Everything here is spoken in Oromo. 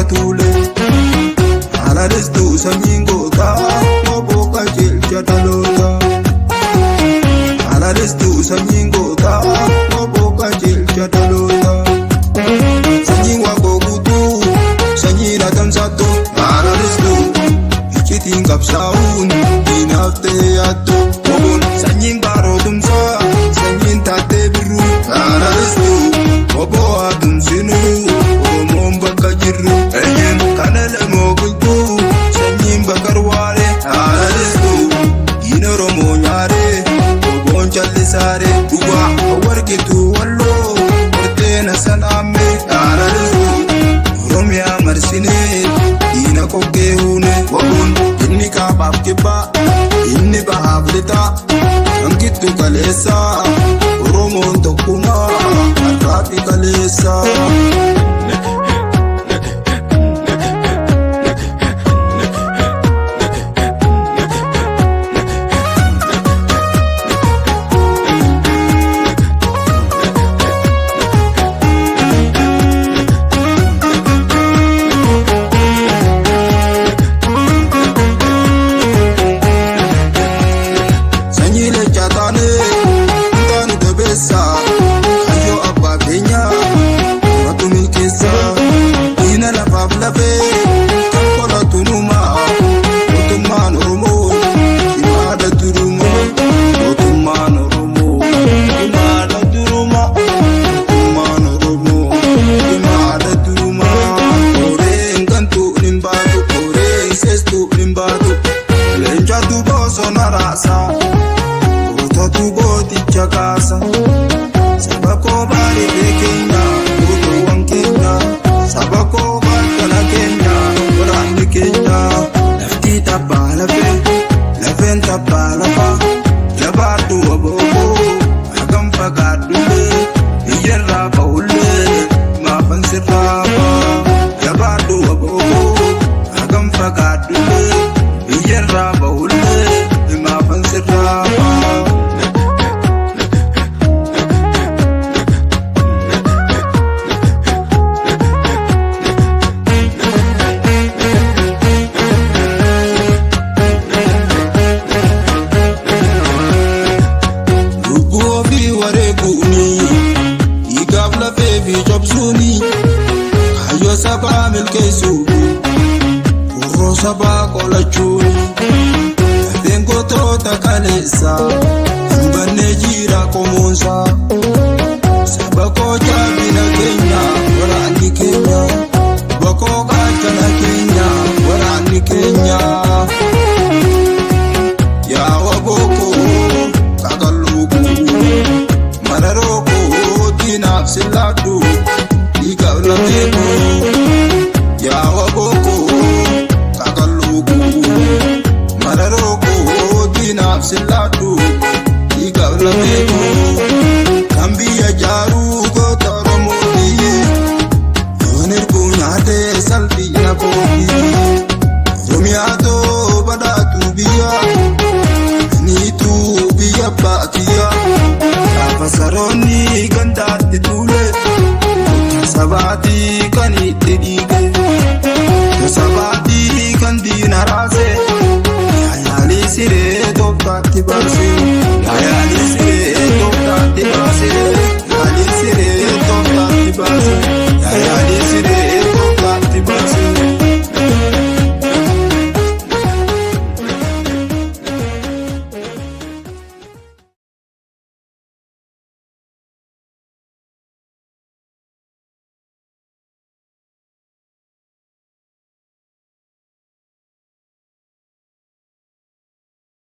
tule alalistu samingota moboka jelcha dalota alalistu samingota moboka jelcha dalota sanyi wagogutu sanyi latamsato alalistu ichitin kapsaun dinafte yato mobon sanyi barodumsa sanyi tate biru alalistu mobo adum sinu Oromoon bakka jirru eenyeen kanale moogultu sanyiin bakarwaare alalistu diin Oromoo nyaare oboon callisaare dhugaa warqitu walloo qorteena sanaamme alalistu Oromiyaa marsinee diina kokkee huune oboon inni kaabaaf kibbaa inni bahaaf lixaa hankittu kaleessaa Oromoon tokkumaa har'aafi kaleessaa. Sabako bari bekenya, uto wankenya. Sabako bakala kenya, orani kenya. Lafti tapala fe, lafen tapala fa. Jabatu abobo, agam pagadu le. Iyerra baule, mafan sirraba. Jabatu abobo, agam pagadu le. Iyerra baule, mafan sirraba. Ayo saba milkesu, uro saba kolachuni. Bengo tota kalesa, mbane jira komonsa. Saba koja bina Kenya, warani Kenya. Bako kacha na Kenya, warani Kenya. Ya waboko, kagaluku, mararoko, dinaf siladu. Ikabla teko, ya waboko, kakaluku, mararoko, dinaf siladu. Ikabla teko, kambiya jaru kota Oromo diye, yonir kunyate salpi na kopi. Oromiyato badatu biya, nitu biya bakiya. Kapasaroni gandati tule. Sabati